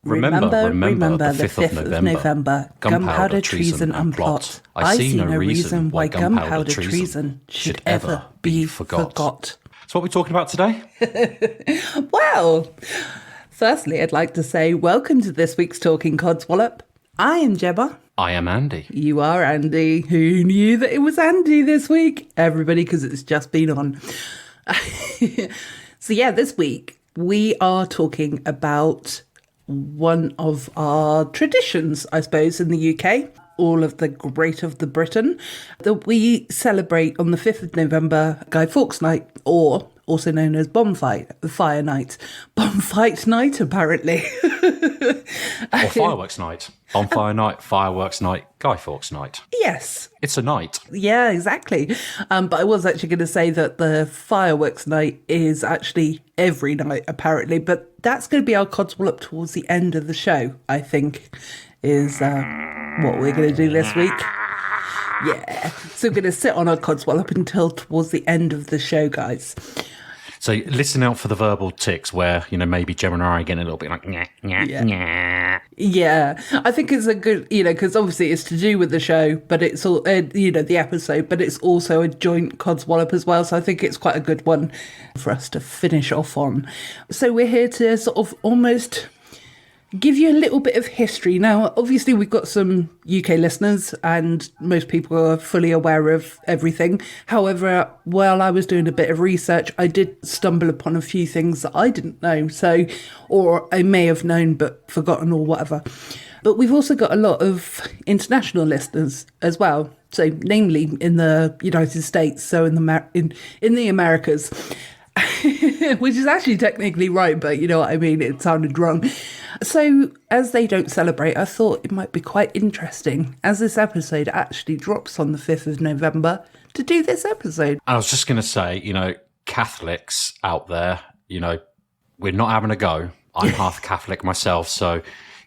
Remember the 5th of November, gunpowder, treason and plot. I see no reason why gunpowder treason should ever be forgot. So what are we talking about today? Well, firstly, I'd like to say welcome to this week's Talking Codswallop. I am Gemma. I am Andy. You are Andy. Who knew that it was Andy this week? Everybody, because it's just been on. So yeah, this week we are talking about one of our traditions, I suppose, in the UK, all of the great of the Britain, that we celebrate on the 5th of November, Guy Fawkes Night, or also known as Bonfire Night. Bonfire Night, apparently. Or Fireworks Night. Bonfire Night, Fireworks Night, Guy Fawkes Night. Yes. It's a night. Yeah, exactly. But I was actually going to say that the Fireworks Night is actually every night, apparently. But that's going to be our Codswallop towards the end of the show, I think, is what we're going to do this week. Yeah. So we're going to sit on our Codswallop until towards the end of the show, guys. So listen out for the verbal tics where, maybe Gemma and I are getting a little bit like, nyah, nyah, nyah. Yeah, I think it's a good, because obviously it's to do with the show, but it's all, the episode, but it's also a joint Codswallop as well. So I think it's quite a good one for us to finish off on. So we're here to sort of almost give you a little bit of history. Now, obviously, we've got some UK listeners and most people are fully aware of everything. However, while I was doing a bit of research, I did stumble upon a few things that I didn't know. So, or I may have known but forgotten or whatever. But we've also got a lot of international listeners as well. So, namely in the United States, so in the Americas. Which is actually technically right, but you know what I mean, it sounded wrong. So, as they don't celebrate, I thought it might be quite interesting, as this episode actually drops on the 5th of November, to do this episode. I was just going to say, Catholics out there, we're not having a go. I'm half Catholic myself, so,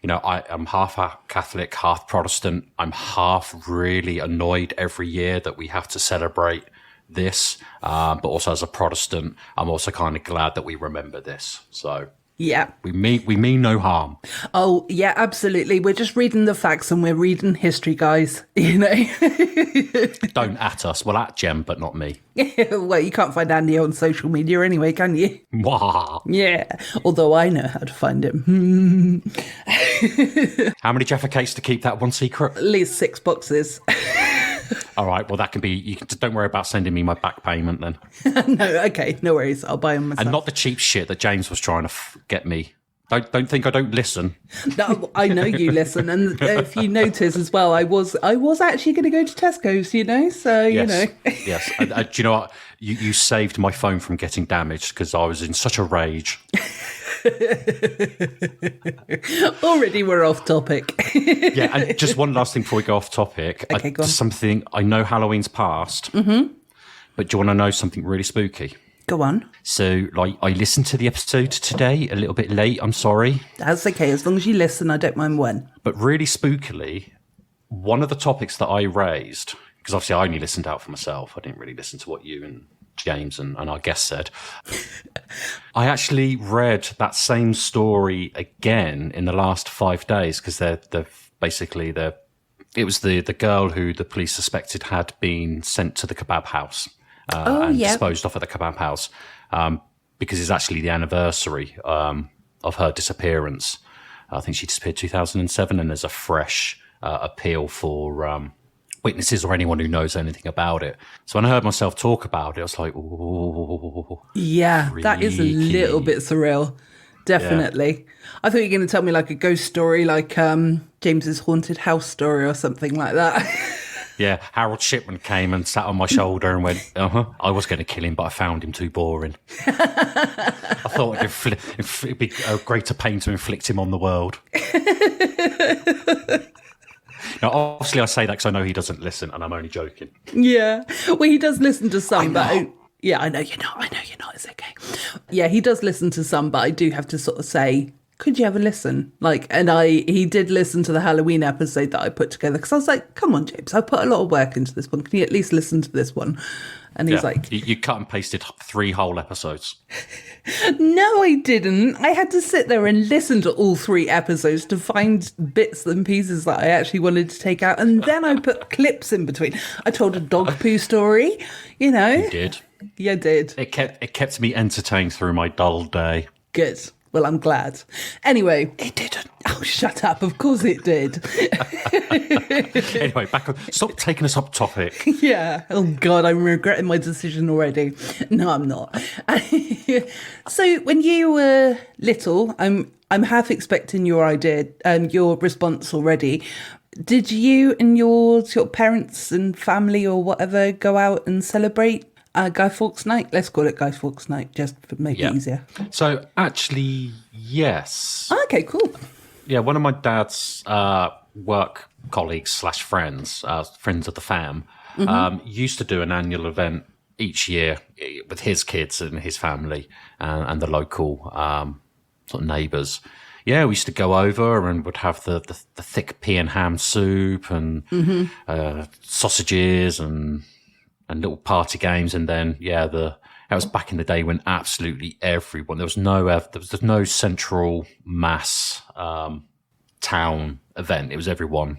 I am half Catholic, half Protestant. I'm half really annoyed every year that we have to celebrate this, but also as a Protestant, I'm also kind of glad that we remember this. So yeah, we mean no harm. Oh yeah, absolutely. We're just reading the facts and we're reading history, guys. Don't at us. Well, at Gem, but not me. Well, you can't find Andy on social media anyway, can you? Wah. Yeah, although I know how to find him. How many Jaffa cakes to keep that one secret? At least 6 boxes. All right, well, that can be... don't worry about sending me my back payment then. No, okay, no worries. I'll buy them myself. And not the cheap shit that James was trying to get me. Don't think I don't listen. No, I know you listen. And if you notice as well, I was actually going to go to Tesco's, so, Yes. Yes. Do you know what? You saved my phone from getting damaged because I was in such a rage. Already we're off topic. Yeah, and just one last thing before we go off topic. Okay, go on. Something, I know Halloween's past, but do you want to know something really spooky? Go on. So, I listened to the episode today, a little bit late, I'm sorry. That's okay, as long as you listen, I don't mind when. But really spookily, one of the topics that I raised, because obviously I only listened out for myself, I didn't really listen to what you and James and our guest said. I actually read that same story again in the last 5 days because it was the girl who the police suspected had been sent to the kebab house and disposed of at the kebab house because it's actually the anniversary of her disappearance. I think she disappeared 2007 and there's a fresh appeal for witnesses or anyone who knows anything about it. So when I heard myself talk about it, I was like, ooh. Yeah, freaky. That is a little bit surreal. Definitely. Yeah. I thought you were going to tell me like a ghost story, like James's haunted house story or something like that. Yeah, Harold Shipman came and sat on my shoulder and went, I was going to kill him, but I found him too boring. I thought it'd be a greater pain to inflict him on the world. Now, obviously, I say that because I know he doesn't listen, and I'm only joking. Yeah. Well, he does listen to some, but yeah, I know you're not. It's okay. Yeah, he does listen to some, but I do have to sort of say could you have a listen? Like, and he did listen to the Halloween episode that I put together, because I was like, come on, James, I put a lot of work into this one. Can you at least listen to this one? And he's like, you cut and pasted 3 whole episodes. no, I didn't. I had to sit there and listen to all 3 episodes to find bits and pieces that I actually wanted to take out. And then I put clips in between. I told a dog poo story, you know. You did. Yeah, I did. It kept me entertained through my dull day. Good. Well, I'm glad. Anyway. It didn't. Oh, shut up. Of course it did. Anyway, back on. Stop taking us off topic. Yeah. Oh, God, I'm regretting my decision already. No, I'm not. So when you were little, I'm half expecting your idea and your response already. Did you and your sort of parents and family or whatever go out and celebrate Guy Fawkes Night? Let's call it Guy Fawkes Night, just to make it easier. So actually, yes. Okay, cool. Yeah, one of my dad's work colleagues / friends, friends of the fam, used to do an annual event each year with his kids and his family and the local sort of neighbours. Yeah, we used to go over and would have the thick pea and ham soup and sausages and little party games, and then that was back in the day when absolutely everyone, there was no central mass town event. It was everyone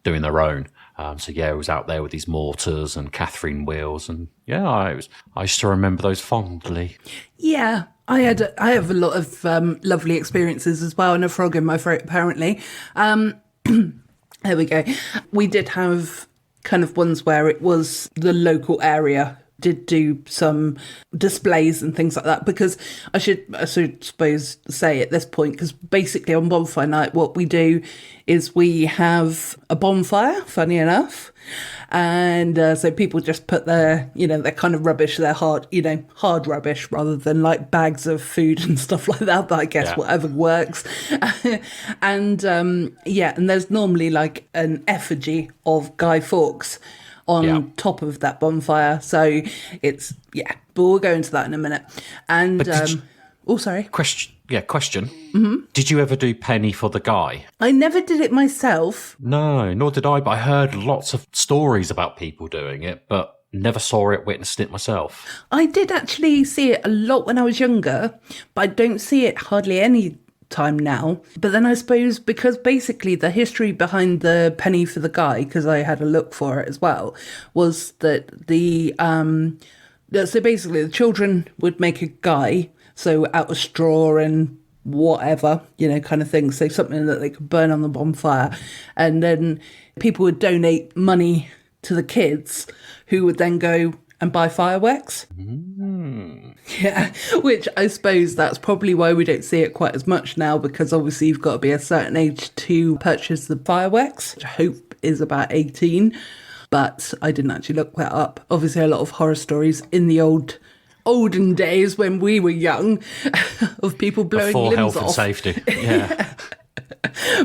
doing their own. It was out there with these mortars and Catherine wheels, and I used to remember those fondly. Yeah, I have a lot of lovely experiences as well, and a frog in my throat apparently. There we go. We did have kind of ones where it was the local area did do some displays and things like that, because I should suppose say at this point, because basically on Bonfire Night what we do is we have a bonfire, funny enough, and so people just put their kind of rubbish, their hard rubbish, rather than like bags of food and stuff like that, but I guess whatever works. And and there's normally like an effigy of Guy Fawkes on top of that bonfire. So it's, but we'll go into that in a minute. And, sorry. Question. Mm-hmm. Did you ever do Penny for the Guy? I never did it myself. No, nor did I, but I heard lots of stories about people doing it, but never saw it, witnessed it myself. I did actually see it a lot when I was younger, but I don't see it hardly any time now. But then I suppose because basically the history behind the Penny for the Guy, because I had a look for it as well, was that so basically the children would make a guy, so out of straw and whatever, kind of thing, so something that they could burn on the bonfire, and then people would donate money to the kids, who would then go and buy fireworks. Yeah, which I suppose that's probably why we don't see it quite as much now, because obviously you've got to be a certain age to purchase the fireworks, which I hope is about 18, but I didn't actually look that up. Obviously a lot of horror stories in the olden days when we were young of people blowing before limbs health off. And safety. Yeah.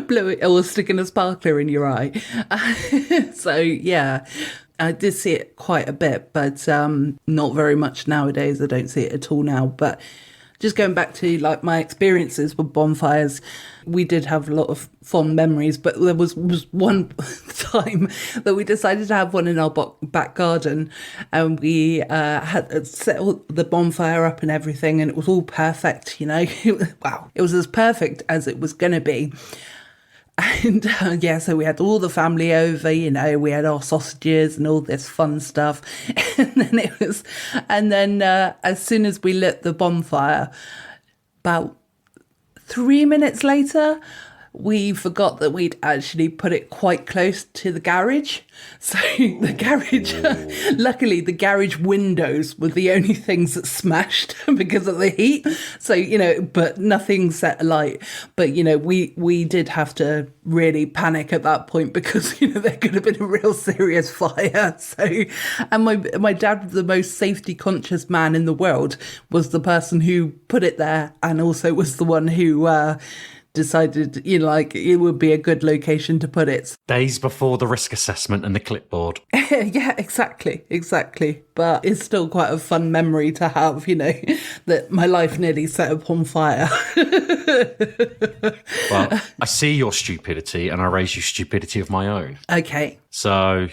Blowing or sticking a sparkler in your eye. So yeah, I did see it quite a bit, but not very much nowadays. I don't see it at all now. But just going back to like my experiences with bonfires, we did have a lot of fond memories, but there was one time that we decided to have one in our back garden, and we had set all the bonfire up and everything, and it was all perfect, Wow, it was as perfect as it was going to be. And so we had all the family over, we had our sausages and all this fun stuff. And then as soon as we lit the bonfire, about 3 minutes later, we forgot that we'd actually put it quite close to the garage. So the garage, luckily the garage windows were the only things that smashed because of the heat. So, but nothing set alight. But, we did have to really panic at that point because, there could have been a real serious fire. So, and my dad, the most safety conscious man in the world, was the person who put it there, and also was the one who decided, like, it would be a good location to put it. Days before the risk assessment and the clipboard. Yeah, exactly. But it's still quite a fun memory to have, that my life nearly set upon fire. Well, I see your stupidity and I raise you stupidity of my own. Okay. So,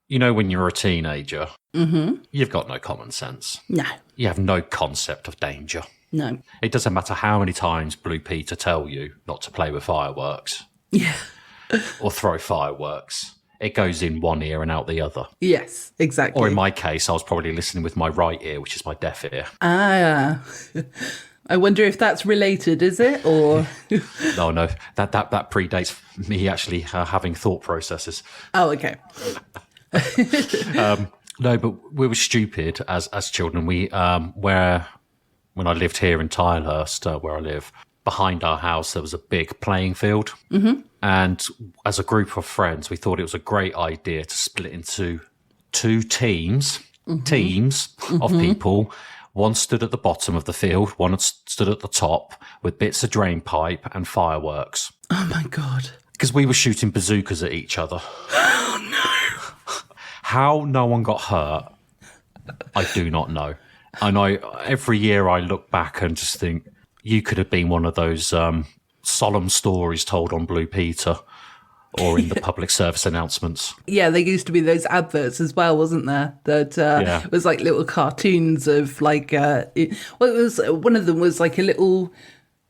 when you're a teenager, you've got no common sense. No. You have no concept of danger. No. It doesn't matter how many times Blue Peter tell you not to play with fireworks. Yeah. Or throw fireworks. It goes in one ear and out the other. Yes, exactly. Or in my case, I was probably listening with my right ear, which is my deaf ear. Ah. I wonder if that's related, is it? Or No, that predates me actually having thought processes. Oh, okay. No, but we were stupid as children. We when I lived here in Tilehurst, where I live, behind our house there was a big playing field, and as a group of friends, we thought it was a great idea to split into two teams of people. One stood at the bottom of the field, one stood at the top with bits of drain pipe and fireworks. Oh my God. Because we were shooting bazookas at each other. Oh no. How no one got hurt, I do not know. And every year I look back and just think, you could have been one of those solemn stories told on Blue Peter or in the public service announcements. Yeah, there used to be those adverts as well, wasn't there? That it was like little cartoons of like, it was one of them was like a little,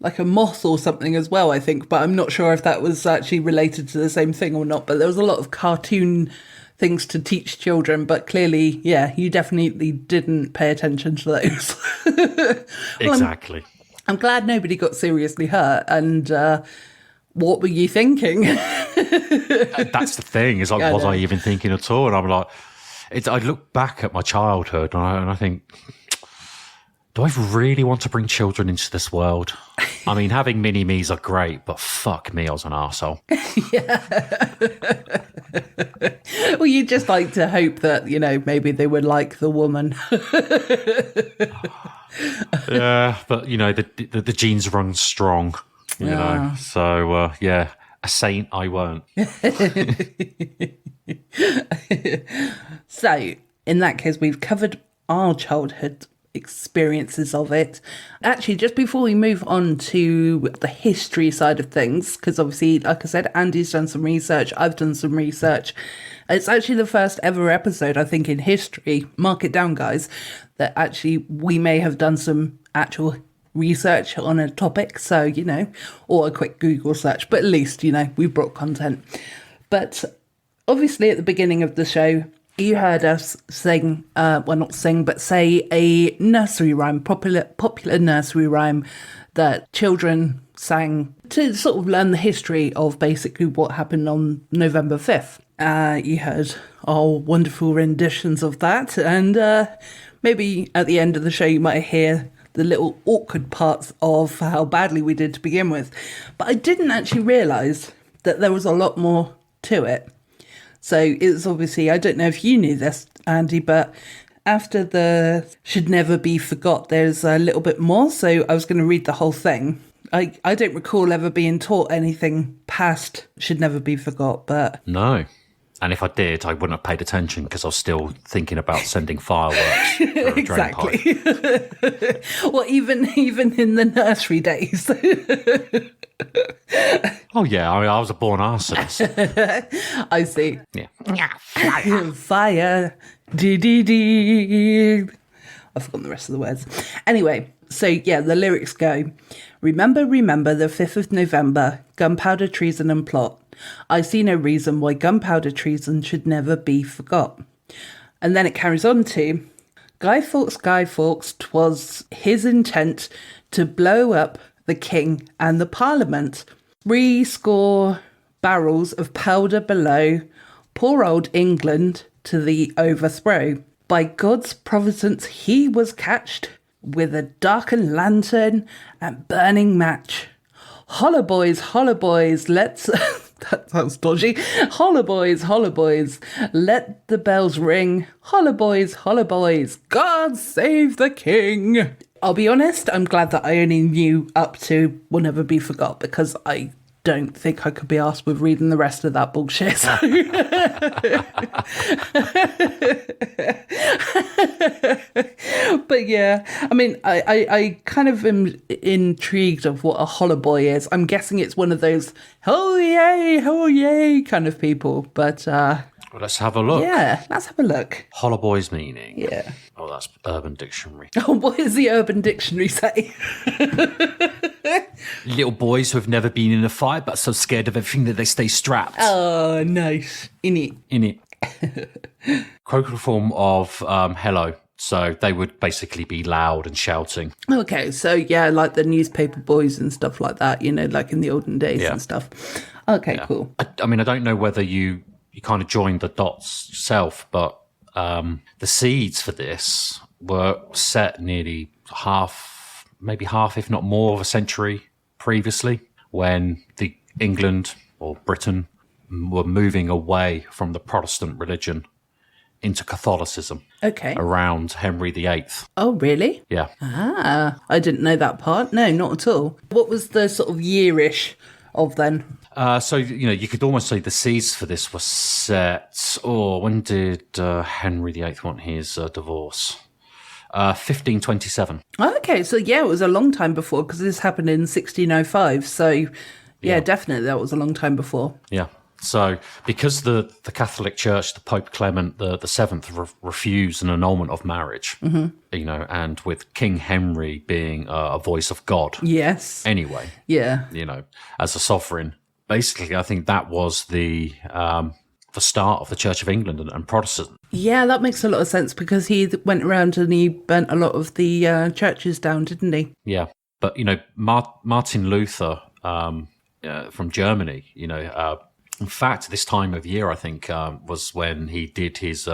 like a moth or something as well, I think. But I'm not sure if that was actually related to the same thing or not. But there was a lot of cartoon things to teach children, but clearly, you definitely didn't pay attention to those. Well, exactly. I'm glad nobody got seriously hurt. And what were you thinking? That's the thing. Is like, was I even thinking at all? And I'm like, I look back at my childhood and I think, do I really want to bring children into this world? I mean, having mini-me's are great, but fuck me, I was an arsehole. Well, you just like to hope that, maybe they would like the woman. Yeah, but, the genes run strong, you know. So, a saint I won't. So, in that case, we've covered our childhood experiences of it. Actually, just before we move on to the history side of things, because obviously, like I said, Andy's done some research, I've done some research. It's actually the first ever episode, I think, in history, mark it down, guys, that actually we may have done some actual research on a topic. So, or a quick Google search, but at least, we've brought content. But obviously at the beginning of the show, you heard us sing, not sing, but say a nursery rhyme, popular nursery rhyme that children sang to sort of learn the history of basically what happened on November 5th. You heard our wonderful renditions of that, and maybe at the end of the show you might hear the little awkward parts of how badly we did to begin with. But I didn't actually realise that there was a lot more to it. So it's obviously, I don't know if you knew this, Andy, but after the should never be forgot, there's a little bit more. So I was going to read the whole thing. I don't recall ever being taught anything past should never be forgot, but... No. And if I did, I wouldn't have paid attention because I was still thinking about sending fireworks for a exactly. drain pipe. Well, even in the nursery days. Oh, yeah. I was a born arsonist. I see. Yeah. Fire. Dee. I've forgotten the rest of the words. Anyway, so yeah, the lyrics go, remember the 5th of November, gunpowder treason and plot. I see no reason why gunpowder treason should never be forgot. And then it carries on to, Guy Fawkes, 'twas his intent to blow up the king and the parliament. 60 barrels of powder below, poor old England to the overthrow. By God's providence he was catched with a darkened lantern and burning match. Holla boys, let's... That sounds dodgy. Holla boys, let the bells ring. Holla boys, God save the king. I'll be honest, I'm glad that I only knew up to Will Never Be Forgot, because I don't think I could be asked with reading the rest of that bullshit. So. But yeah, I mean, I kind of am intrigued of what a holoboy is. I'm guessing it's one of those oh yay kind of people. But Well, let's have a look. yeah, let's have a look. Holoboy's meaning. Yeah. Oh, that's Urban Dictionary. Oh, what does the Urban Dictionary say? Little boys who have never been in a fight but so scared of everything that they stay strapped. Oh, nice. In it. Colloquial form of hello. So they would basically be loud and shouting. Okay, so yeah, like the newspaper boys and stuff like that, like in the olden days Yeah. and stuff. Okay, Yeah. cool. I mean, I don't know whether you kind of joined the dots yourself, but the seeds for this were set nearly maybe half, if not more, of a century previously, when the England or Britain were moving away from the Protestant religion into Catholicism. Okay. Around Henry VIII. Oh, really? Yeah. Ah, I didn't know that part. No, not at all. What was the sort of yearish of then? So, you could almost say the seeds for this were set. When did Henry VIII want his divorce? 1527. Okay, so yeah, it was a long time before, because this happened in 1605. So yeah, definitely that was a long time before. Yeah. So because the Catholic Church, the Pope Clement the Seventh, refused an annulment of marriage, and with King Henry being a voice of God. Yes. Anyway. Yeah. As a sovereign. Basically, I think that was the start of the Church of England and Protestant. Yeah, that makes a lot of sense, because he went around and he burnt a lot of the churches down, didn't he? Yeah. But, Martin Luther from Germany, in fact, this time of year, I think, was when he did his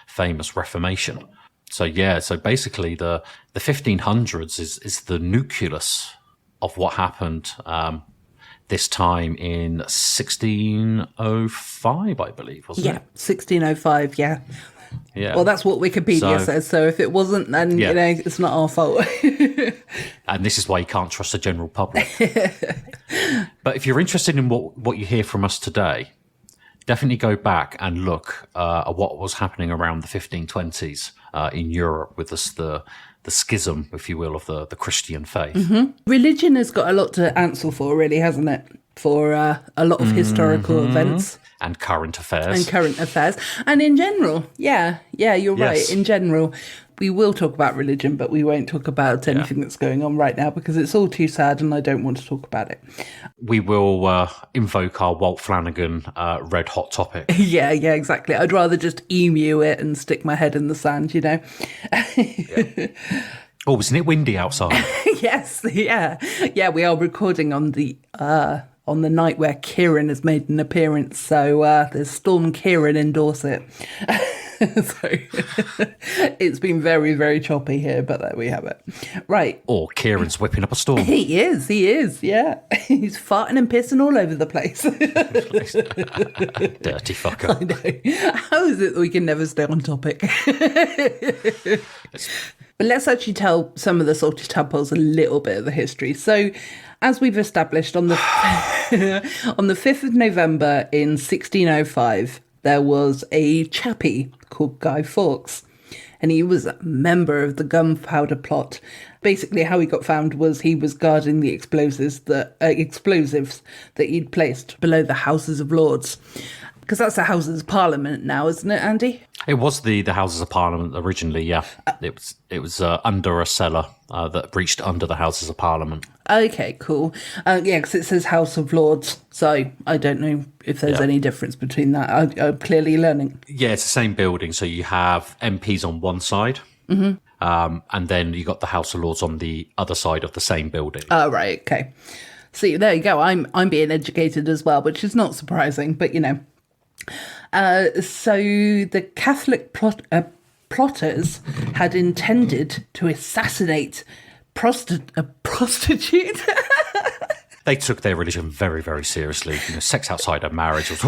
famous Reformation. So, so basically the 1500s is the nucleus of what happened this time in 1605, I believe, wasn't it? Yeah, 1605, yeah. Yeah. Well, that's what Wikipedia says, so if it wasn't, then, it's not our fault. And this is why you can't trust the general public. But if you're interested in what you hear from us today, definitely go back and look at what was happening around the 1520s in Europe with the schism, if you will, of the Christian faith. Mm-hmm. Religion has got a lot to answer for, really, hasn't it? For a lot of historical events. And current affairs. And in general, you're Yes. right. In general, we will talk about religion, but we won't talk about anything that's going on right now, because it's all too sad and I don't want to talk about it. We will invoke our Walt Flanagan red hot topic. Yeah, exactly. I'd rather just emu it and stick my head in the sand, Oh, isn't it windy outside? Yes, yeah. Yeah, we are recording on the night where Kieran has made an appearance. So there's Storm Kieran in Dorset. So it's been very, very choppy here, but there we have it. Right. Or Kieran's whipping up a storm. He is, yeah. He's farting and pissing all over the place. Dirty fucker. I know. How is it that we can never stay on topic? But let's actually tell some of the Salty Tadpoles a little bit of the history. So, as we've established, on the 5th of November in 1605, there was a chappie called Guy Fawkes, and he was a member of the gunpowder plot. Basically, how he got found was he was guarding the explosives that he'd placed below the Houses of Lords. Because that's the Houses of Parliament now, isn't it, Andy? It was the Houses of Parliament originally, yeah. It was under a cellar that breached under the Houses of Parliament. Okay, cool. Because it says House of Lords, so I don't know if there's any difference between that. I'm clearly learning. Yeah, it's the same building, so you have MPs on one side, and then you got the House of Lords on the other side of the same building. Oh, right, okay. See, there you go. I'm being educated as well, which is not surprising, but So the Catholic plotters had intended to assassinate prostitute. They took their religion very, very seriously. Sex outside of marriage was...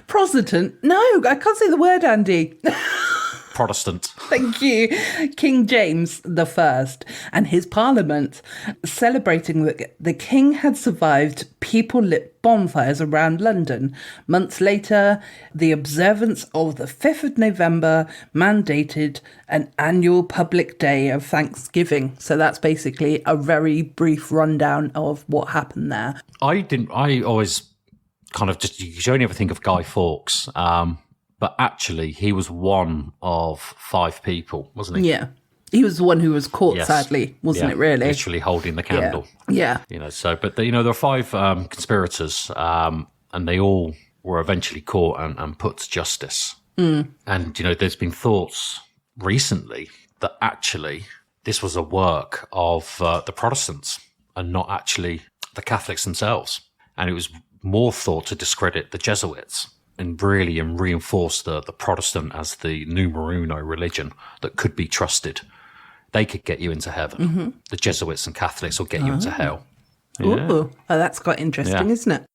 Protestant? No, I can't say the word, Andy. Protestant. Thank you. King James I and his parliament, celebrating that the king had survived, people lit bonfires around London. Months later, the observance of the 5th of November mandated an annual public day of Thanksgiving. So that's basically a very brief rundown of what happened there. I always kind of just, you only ever think of Guy Fawkes, but actually he was one of 5 people, wasn't he? Yeah. He was the one who was caught, sadly, wasn't it, really? Literally holding the candle. Yeah. But there were 5 conspirators, and they all were eventually caught and put to justice. And, there's been thoughts recently that actually this was a work of the Protestants and not actually the Catholics themselves. And it was more thought to discredit the Jesuits and reinforce the Protestant as the numero uno religion that could be trusted. They could get you into heaven. The Jesuits and Catholics will get you into hell. Yeah. Ooh, that's quite interesting, isn't it?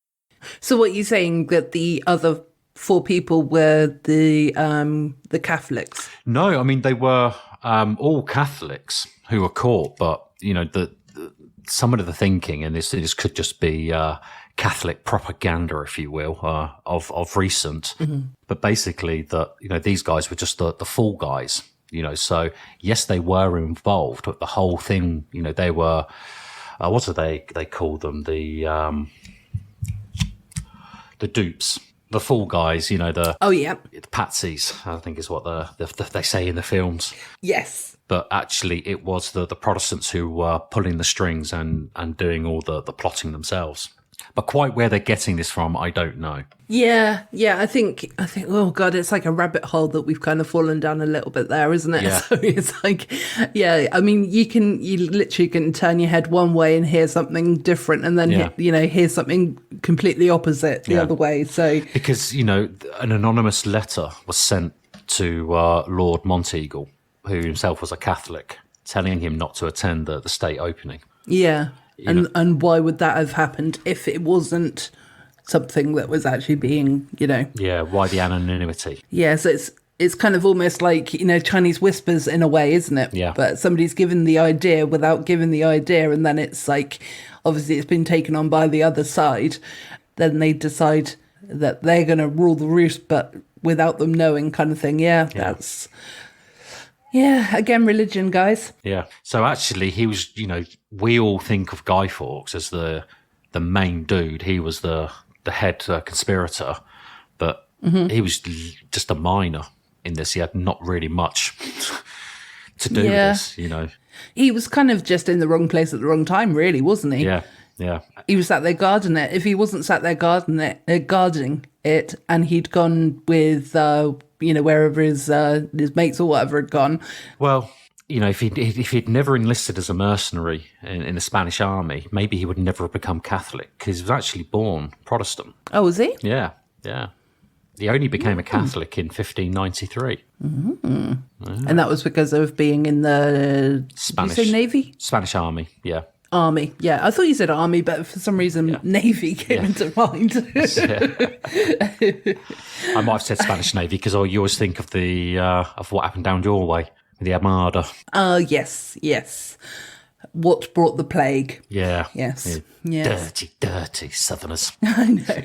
So what you're saying, that the other 4 people were the Catholics? No, I mean, they were all Catholics who were caught, but, some of the thinking, and this could just be Catholic propaganda, if you will, of recent, but basically that, these guys were just the fall guys, so yes, they were involved, but the whole thing, they were, what do they call them? The dupes, the fall guys, the patsies, I think is what they say in the films. Yes. But actually it was the Protestants who were pulling the strings and doing all the plotting themselves. But quite where they're getting this from, I don't know. Yeah. I think, oh God, it's like a rabbit hole that we've kind of fallen down a little bit there, isn't it? Yeah. So it's like, I mean, you literally can turn your head one way and hear something different, and then, hear something completely opposite the other way. So because, an anonymous letter was sent to Lord Monteagle, who himself was a Catholic, telling him not to attend the state opening. Yeah. And why would that have happened if it wasn't something that was actually being, Yeah, why the anonymity? Yeah, so it's kind of almost like, Chinese whispers in a way, isn't it? Yeah. But somebody's given the idea without giving the idea, and then it's like, obviously it's been taken on by the other side. Then they decide that they're going to rule the roost, but without them knowing, kind of thing. That's... Yeah, again, religion, guys. Yeah. So actually, he was, we all think of Guy Fawkes as the main dude. He was the head conspirator, but he was just a minor in this. He had not really much to do with this, He was kind of just in the wrong place at the wrong time, really, wasn't he? Yeah. He was sat there guarding it. If he wasn't sat there guarding it, and he'd gone with... wherever his mates or whatever had gone. Well, if he'd never enlisted as a mercenary in the Spanish army, maybe he would never have become Catholic, because he was actually born Protestant. Oh, was he? Yeah. He only became a Catholic in 1593. Mm-hmm. Yeah. And that was because of being in the Spanish did you say Navy? Spanish army, yeah. Army, yeah. I thought you said army, but for some reason Navy came into mind. I might have said Spanish Navy because you always think of the of what happened down your way, the Armada. Yes. What brought the plague? Yeah. Yes. Dirty Southerners. I know.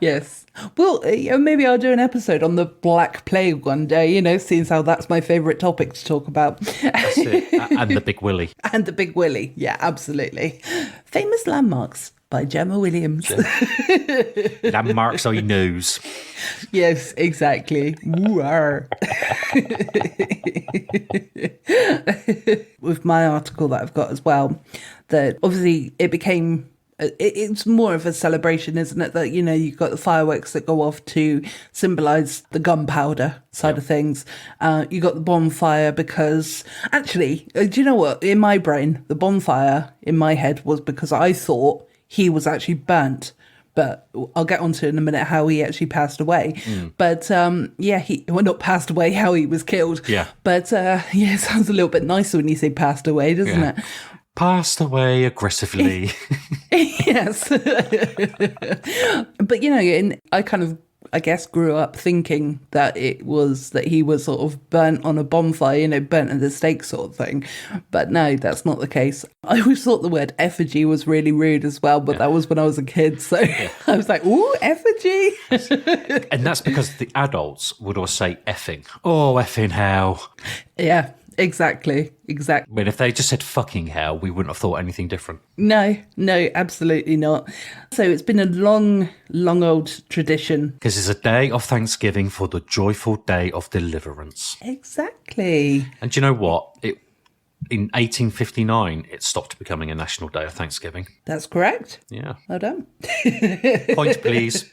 Yes. Well, maybe I'll do an episode on the Black Plague one day, seeing how that's my favourite topic to talk about. That's it. And the Big Willie. And the Big Willie. Yeah, absolutely. Famous landmarks by Gemma Williams. Landmarks I knows. Yes, exactly. With my article that I've got as well, that obviously it became... It's more of a celebration, isn't it? That, you've got the fireworks that go off to symbolise the gunpowder side of things. You got the bonfire because... Actually, do you know what? In my brain, the bonfire in my head was because I thought he was actually burnt. But I'll get onto in a minute how he actually passed away. But he not passed away, how he was killed. Yeah. But it sounds a little bit nicer when you say passed away, doesn't it? Passed away aggressively. Yes. But, I kind of I guess, grew up thinking that he was sort of burnt on a bonfire, burnt at the stake sort of thing. But no, that's not the case. I always thought the word effigy was really rude as well, but that was when I was a kid. So I was like, ooh, effigy. And that's because the adults would always say effing. Oh, effing hell. Yeah, exactly. I mean, if they just said fucking hell, we wouldn't have thought anything different. No, absolutely not. So it's been a long, long old tradition. Because it's a day of Thanksgiving for the joyful day of deliverance. Exactly. And do you know what? In 1859, it stopped becoming a national day of Thanksgiving. That's correct. Yeah. Well done. Points, please.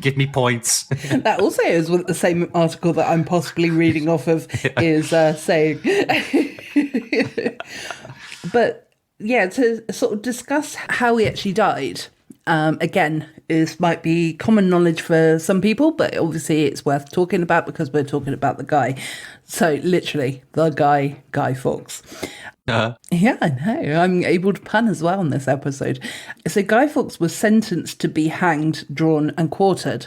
Give me points. That also is what the same article that I'm possibly reading off of is saying. But yeah, to sort of discuss how he actually died, again, this might be common knowledge for some people, but obviously it's worth talking about because we're talking about the guy. So literally, the Guy Fawkes. Yeah, I know. I'm able to pun as well in this episode. So Guy Fawkes was sentenced to be hanged, drawn and quartered,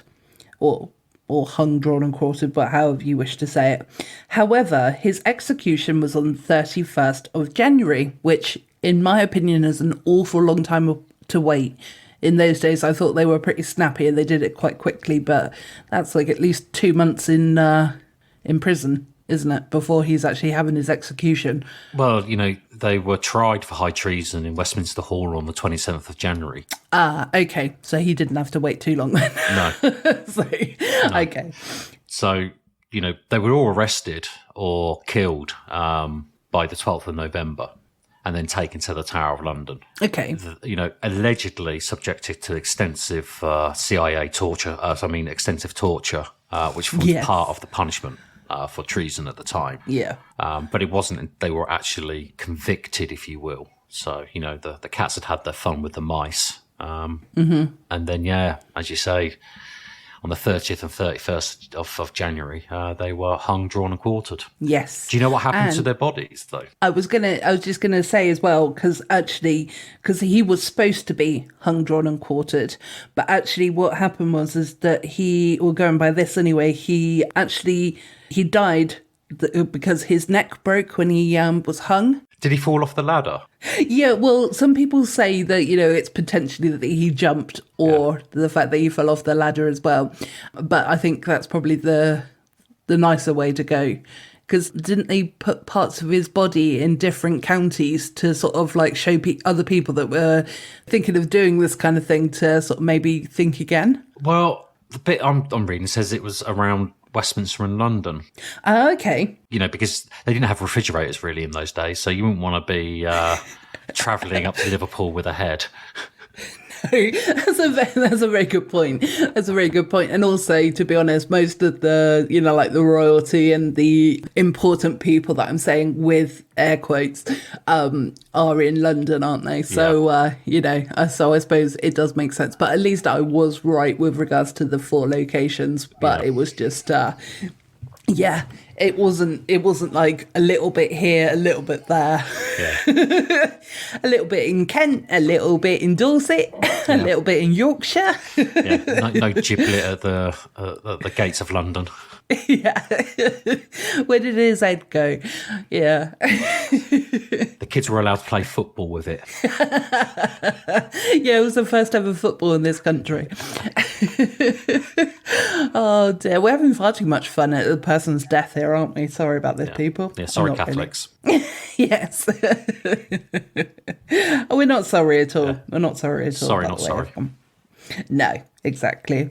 or hung, drawn and quartered, but however you wish to say it. However, his execution was on the 31st of January, which, in my opinion, is an awful long time to wait. In those days, I thought they were pretty snappy and they did it quite quickly, but that's like at least 2 months in prison, isn't it, before he's actually having his execution? Well, they were tried for high treason in Westminster Hall on the 27th of January. Ah, okay. So he didn't have to wait too long then. No. No. Okay. So, they were all arrested or killed by the 12th of November and then taken to the Tower of London. Okay. Allegedly subjected to extensive CIA torture, extensive torture, which was part of the punishment for treason at the time. Yeah. But it wasn't, they were actually convicted, if you will. So, the cats had their fun with the mice. And then, as you say, on the 30th and 31st of January, they were hung, drawn and quartered. Yes. Do you know what happened to their bodies, though? I was just gonna say as well, because he was supposed to be hung, drawn and quartered, but actually what happened is that going by this anyway, he died because his neck broke when he was hung. Did he fall off the ladder? Yeah, well, some people say that, it's potentially that he jumped or the fact that he fell off the ladder as well. But I think that's probably the nicer way to go. Because didn't they put parts of his body in different counties to sort of like show other people that were thinking of doing this kind of thing to sort of maybe think again? Well, the bit I'm reading says it was around Westminster and London. Okay. Because they didn't have refrigerators really in those days, so you wouldn't want to be travelling up to Liverpool with a head. No, that's a very good point. That's a very good point. And also, to be honest, most of the, like the royalty and the important people that I'm saying with air quotes are in London, aren't they? So, so I suppose it does make sense. But at least I was right with regards to the 4 locations. But it was just, it wasn't like a little bit here, a little bit there. Yeah. A little bit in Kent, a little bit in Dorset, a little bit in Yorkshire. No giblet at the gates of London. Yeah. Where did his head go? Yeah. The kids were allowed to play football with it. Yeah, it was the first ever football in this country. Oh dear, we're having far too much fun at the person's death here, aren't we? Sorry about this, people. Yeah, sorry, Catholics. Really. Yes. Oh, we're not sorry at all. We're not sorry at all. Sorry, not sorry. No, exactly.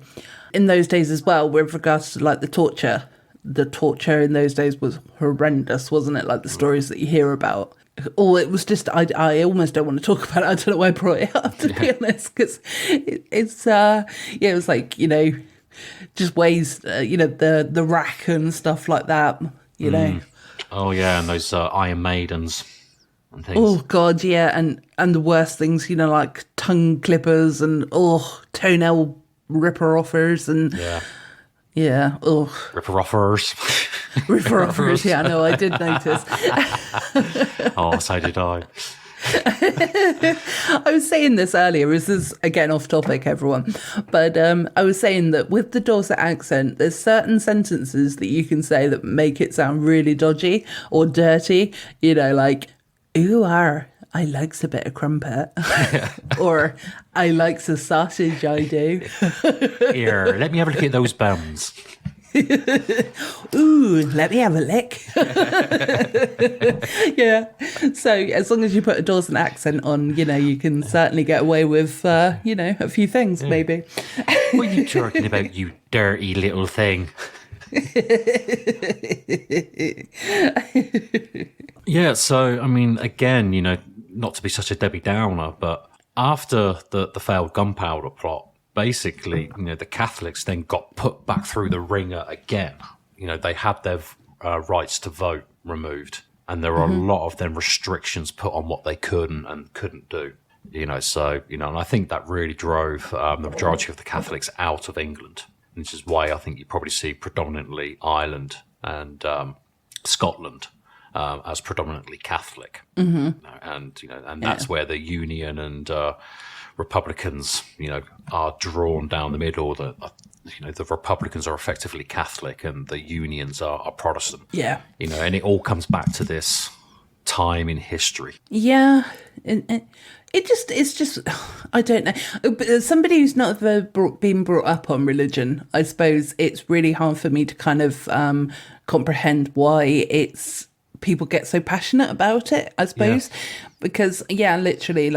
In those days as well, with regards to like the torture in those days was horrendous, wasn't it? Like the stories that you hear about. Or it was just, I almost don't want to talk about it. I don't know why I brought it up, to be honest, because it's, it was like, just ways, the rack and stuff like that, know. Oh, yeah, and those Iron Maidens and things. Oh, God, yeah, and the worst things, like tongue clippers and, toenail ripper-offers and... Yeah, Ripper-offers. Ripper-offers, yeah, no, I did notice. Oh, so did I. I was saying this earlier, this is again off topic, everyone, but I was saying that with the Dorset accent, there's certain sentences that you can say that make it sound really dodgy or dirty, you know, like, ooh, I likes a bit of crumpet. Or, I likes a sausage, I do. Here, let me have a look at those buns. Ooh, let me have a lick. Yeah. So as long as you put a Dorset accent on, you know, you can certainly get away with, you know, a few things, maybe. What are you talking about, you dirty little thing? Yeah, so, I mean, again, you know, not to be such a Debbie Downer, but after the failed gunpowder plot, basically, you know, the Catholics then got put back through the ringer again. You know, they had their rights to vote removed, and there were a lot of them restrictions put on what they could and couldn't do. You know, so, you know, and I think that really drove the majority of the Catholics out of England, which is why I think you probably see predominantly Ireland and Scotland as predominantly Catholic. You know, and, you know, and that's where the Union and Republicans, you know, are drawn down the middle. You know, the Republicans are effectively Catholic and the Unions are Protestant. Yeah. You know, and it all comes back to this time in history. Yeah. It's just, I don't know. But as somebody who's not been brought up on religion, I suppose it's really hard for me to kind of comprehend why people get so passionate about it, I suppose. Yeah. Because, yeah, literally,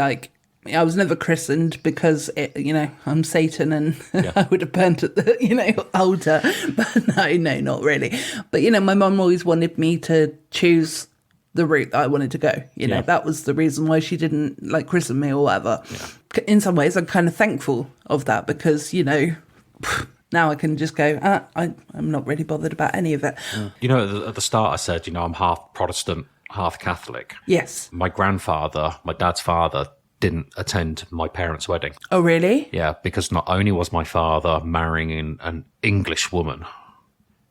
I was never christened because, you know, I'm Satan and I would have burnt at the, you know, altar. But no, not really. But, you know, my mum always wanted me to choose the route that I wanted to go. You know, that was the reason why she didn't, christen me or whatever. Yeah. In some ways, I'm kind of thankful of that because, you know, now I can just go, I'm not really bothered about any of it. Yeah. You know, at the start I said, you know, I'm half Protestant, half Catholic. Yes. My grandfather, my dad's father, didn't attend my parents' wedding. Oh, really? Yeah, because not only was my father marrying an English woman,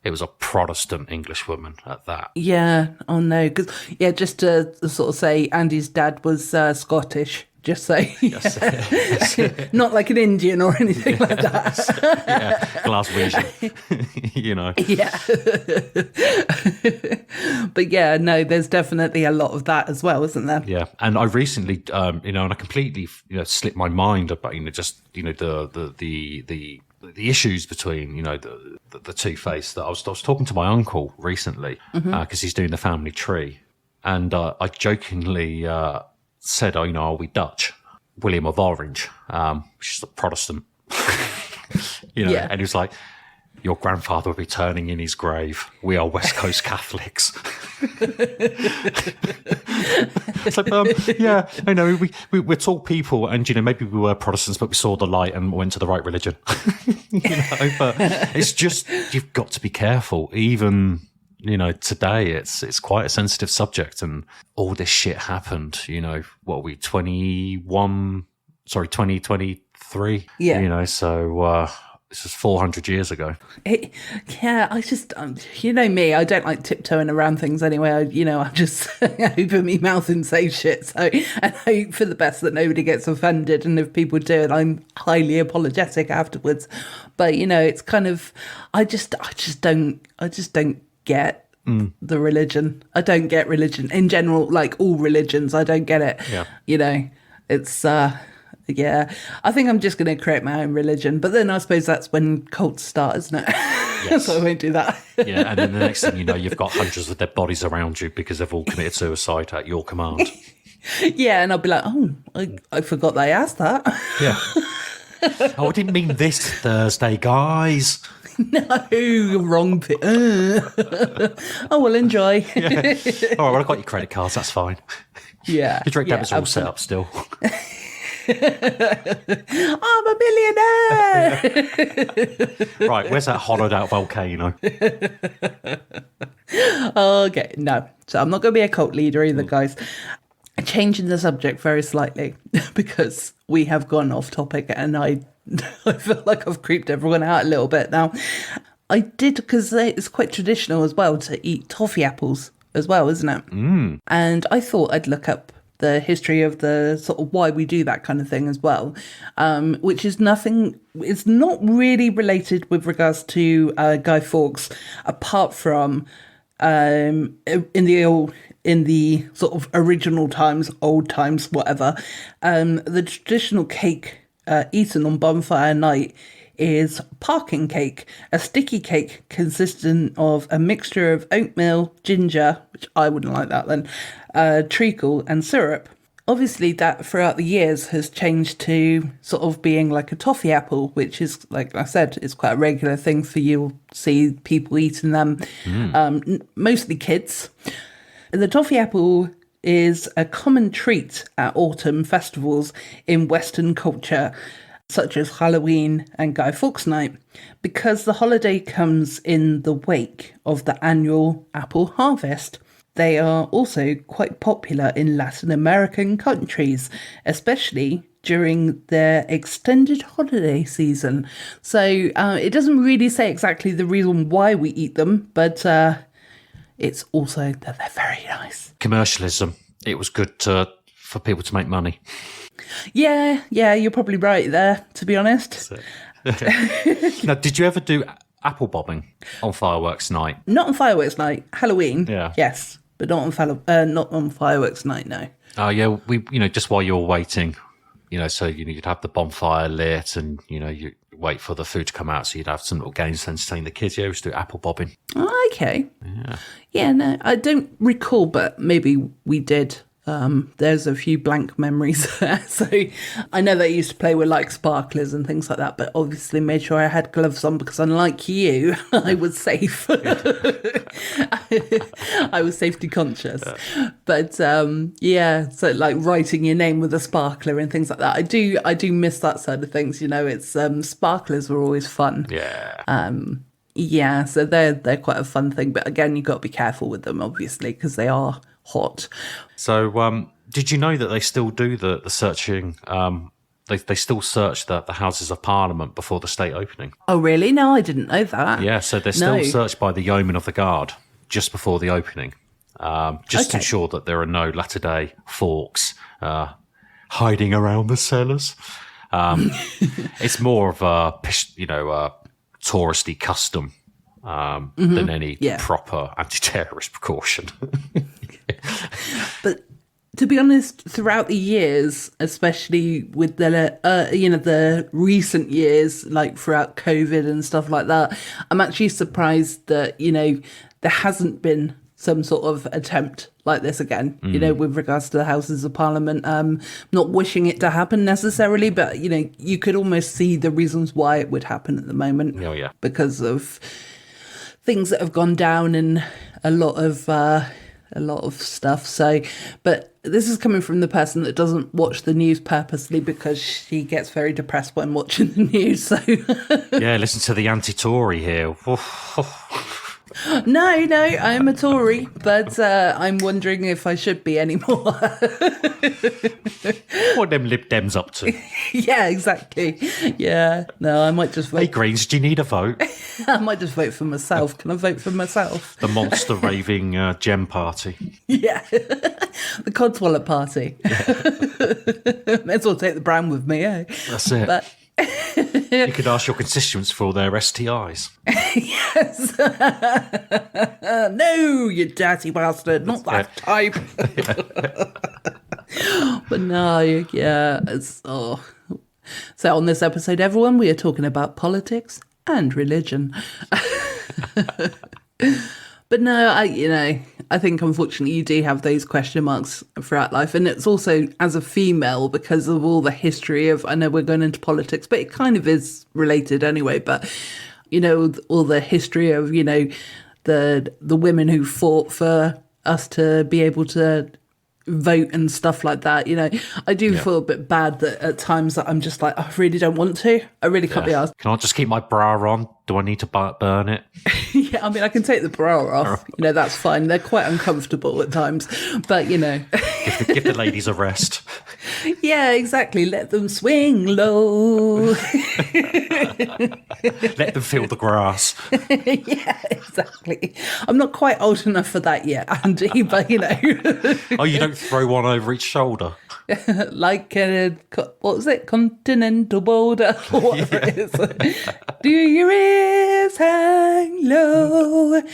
it was a Protestant English woman at that. Yeah, oh no, because, yeah, just to sort of say, Andy's dad was Scottish, just so. Yes. Not like an Indian or anything like that. Yeah, Glaswegian, you know. Yeah. But yeah, no, there's definitely a lot of that as well, isn't there? Yeah, and I recently, you know, and I completely, you know, slipped my mind about, you know, just, you know, the issues between, you know, the two faiths. That I was talking to my uncle recently because he's doing the family tree, and I jokingly said, "Oh, you know, are we Dutch? William of Orange, which is a Protestant." You know, and he was like, "Your grandfather will be turning in his grave. We are West Coast Catholics." It's like, yeah, I know, we're tall people, and, you know, maybe we were Protestants, but we saw the light and went to the right religion. You know, but it's just, you've got to be careful. Even, you know, today it's quite a sensitive subject, and all this shit happened, you know, what are we, 2023? Yeah. You know, so, this is 400 years ago. I just, you know me, I don't like tiptoeing around things anyway. I just open my mouth and say shit. So, and I hope for the best that nobody gets offended. And if people do it, I'm highly apologetic afterwards. But, you know, it's kind of, I just don't get the religion. I don't get religion in general, like all religions. I don't get it. Yeah. You know, it's, yeah, I think I'm just going to create my own religion. But then I suppose that's when cults start, isn't it? Yes. So I won't do that. Yeah, and then the next thing you know, you've got hundreds of dead bodies around you because they've all committed suicide at your command. Yeah, and I'll be like, oh, I forgot they asked that. Yeah. Oh, I didn't mean this Thursday, guys. No, wrong bit. Oh, well, enjoy. Yeah. All right, well, I've got your credit cards, that's fine. Yeah. Your direct debit's all set up still. I'm a millionaire. Right, where's that hollowed out volcano? Okay, no. So I'm not going to be a cult leader either, guys. Changing the subject very slightly because we have gone off topic, and I feel like I've creeped everyone out a little bit now. I did, because it's quite traditional as well to eat toffee apples as well, isn't it? And I thought I'd look up the history of the sort of why we do that kind of thing as well, which is nothing. It's not really related with regards to Guy Fawkes, apart from in the sort of original times, old times, whatever. The traditional cake eaten on Bonfire Night is parking cake, a sticky cake consisting of a mixture of oatmeal, ginger, which I wouldn't like that then, treacle and syrup. Obviously that throughout the years has changed to sort of being like a toffee apple, which is, like I said, is quite a regular thing for you to see people eating them, mostly kids. The toffee apple is a common treat at autumn festivals in Western culture, such as Halloween and Guy Fawkes Night, because the holiday comes in the wake of the annual apple harvest. They are also quite popular in Latin American countries, especially during their extended holiday season. So it doesn't really say exactly the reason why we eat them, but it's also that they're very nice. Commercialism. It was good for people to make money. Yeah, you're probably right there, to be honest. Now, did you ever do apple bobbing on fireworks night? Not on fireworks night. Halloween, yeah. Yes, but not on fireworks night, no. Oh, yeah, just while you're waiting, so you'd have the bonfire lit and, you wait for the food to come out, so you'd have some little games to entertain the kids. Yeah, we used to do apple bobbing. Oh, okay. Yeah, no, I don't recall, but maybe we did. There's a few blank memories there. So I know that I used to play with like sparklers and things like that, but obviously made sure I had gloves on because unlike you, I was safe. I was safety conscious. But so like writing your name with a sparkler and things like that. I do miss that side of things. It's sparklers were always fun. Yeah. So they're quite a fun thing. But again, you've got to be careful with them, obviously, because they are hot. So did you know that they still do the searching? They still search the Houses of Parliament before the state opening. Oh, really? No, I didn't know that. Yeah, so they're still searched by the yeomen of the guard just before the opening, just to ensure that there are no latter-day Fawkes hiding around the cellars. It's more of a touristy custom than any proper anti-terrorist precaution. But to be honest, throughout the years, especially with the recent years, like throughout COVID and stuff like that, I'm actually surprised that there hasn't been some sort of attempt like this again, with regards to the Houses of Parliament. Not wishing it to happen necessarily, but you could almost see the reasons why it would happen at the moment. Oh yeah, because of things that have gone down and a lot of stuff. So, but this is coming from the person that doesn't watch the news purposely because she gets very depressed when watching the news. So yeah, listen to the anti-Tory here. No, I'm a Tory, but I'm wondering if I should be anymore. What them Lib Dems up to? Yeah, exactly. Yeah, no, I might just vote. Hey, Greens, do you need a vote? I might just vote for myself. Can I vote for myself? The monster raving Gem party. Yeah, the Codswallop party. Yeah. May as well take the brand with me, eh? That's it. But you could ask your constituents for all their STIs. Yes. No, you dirty bastard. Not that type. But no, yeah. So on this episode, everyone, we are talking about politics and religion. But no, I think unfortunately you do have those question marks throughout life. And it's also as a female because of all the history of, I know we're going into politics, but it kind of is related anyway. But, all the history of, the women who fought for us to be able to vote and stuff like that. I do feel a bit bad that at times that I'm just like, I really don't want to. I really can't be asked. Can I just keep my bra on? Do I need to burn it? Yeah, I mean, I can take the bra off. You know, that's fine. They're quite uncomfortable at times. But, you know. Give the ladies a rest. Yeah, exactly. Let them swing low. Let them feel the grass. Yeah, exactly. I'm not quite old enough for that yet, Andy, but, you know. Oh, you don't throw one over each shoulder? Like a, what was it? Continental boulder or whatever it is. Do your ears hang low? Do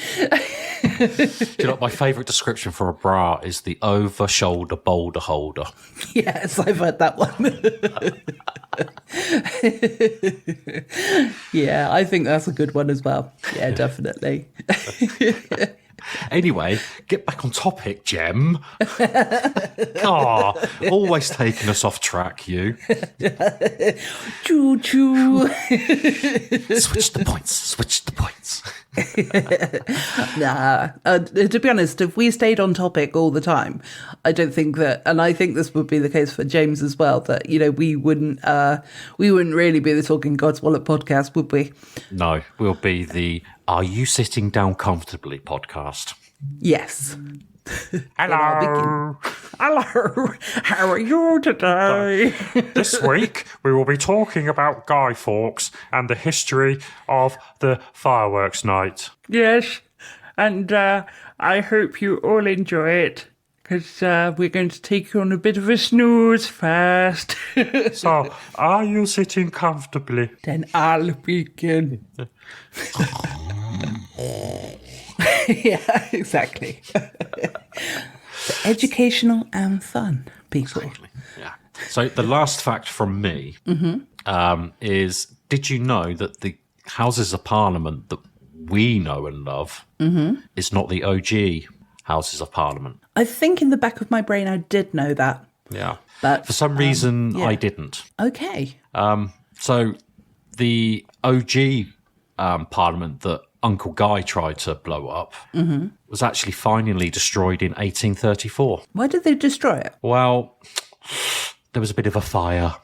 you know what my favourite description for a bra is? The over-shoulder boulder holder. Yes, I've heard that one. Yeah, I think that's a good one as well. Yeah, definitely. Anyway, get back on topic, Gem. Always taking us off track, you. Choo-choo. Switch the points. Nah, to be honest, if we stayed on topic all the time, I don't think that, and I think this would be the case for James as well, that, you know, we wouldn't really be the Talking Codswallop podcast, would we? No, we'll be the Are You Sitting Down Comfortably podcast. Yes. Hello. Hello. How are you today? This week, we will be talking about Guy Fawkes and the history of the fireworks night. Yes, and I hope you all enjoy it, because we're going to take you on a bit of a snooze first. So, are you sitting comfortably? Then I'll begin. Yeah, exactly. Educational and fun, people. Yeah. So the last fact from me is, did you know that the Houses of Parliament that we know and love is not the OG Houses of Parliament? I think in the back of my brain I did know that. Yeah. But for some reason, I didn't. Okay. So the OG Parliament that Uncle Guy tried to blow up was actually finally destroyed in 1834. Why did they destroy it? Well, there was a bit of a fire.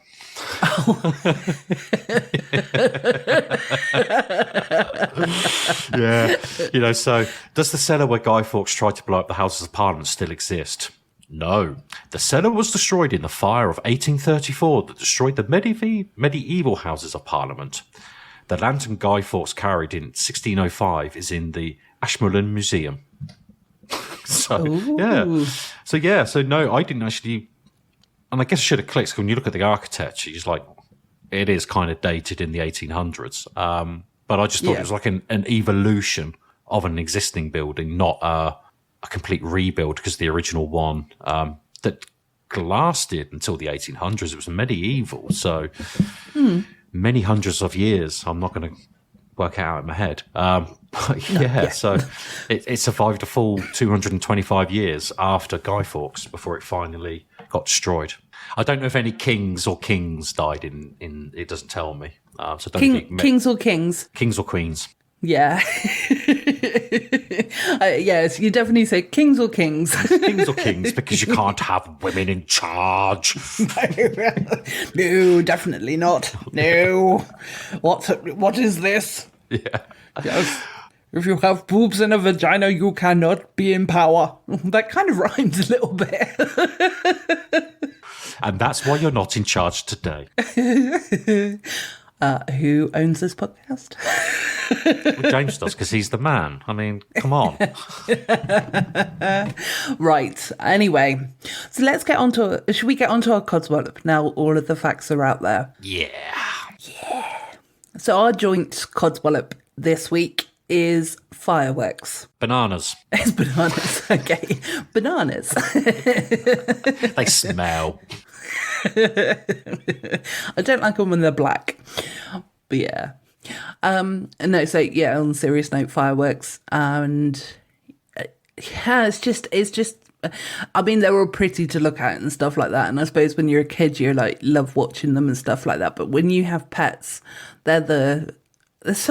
Yeah. You know, so does the cellar where Guy Fawkes tried to blow up the Houses of Parliament still exist? No. The cellar was destroyed in the fire of 1834 that destroyed the medieval Houses of Parliament. The lantern Guy Fawkes carried in 1605 is in the Ashmolean Museum. So, Ooh. So no, I didn't actually, and I guess I should have clicked, because when you look at the architecture, it's like, it is kind of dated in the 1800s. But I just thought it was like an evolution of an existing building, not a complete rebuild, because the original one that lasted until the 1800s, it was medieval. So many hundreds of years. I'm not going to work it out in my head. So it survived a full 225 years after Guy Fawkes before it finally got destroyed. I don't know if any kings died in it doesn't tell me. So don't think Kings or kings? Kings or queens. Yeah. Yes, you definitely say kings or kings. Kings or kings, because you can't have women in charge. No, definitely not. No. What is this? Yeah. Yes. If you have boobs and a vagina, you cannot be in power. That kind of rhymes a little bit. And that's why you're not in charge today. Who owns this podcast? Well, James does, because he's the man. I mean, come on. Right. Anyway, so let's get on to... Should we get on to our Codswallop now all of the facts are out there? Yeah. So our joint Codswallop this week is fireworks. Bananas. It's bananas. Okay. Bananas. They smell. I don't like them when they're black. But yeah. No, so yeah, on a serious note, fireworks. And yeah, it's just I mean, they're all pretty to look at and stuff like that. And I suppose when you're a kid, you're like, love watching them and stuff like that. But when you have pets, it's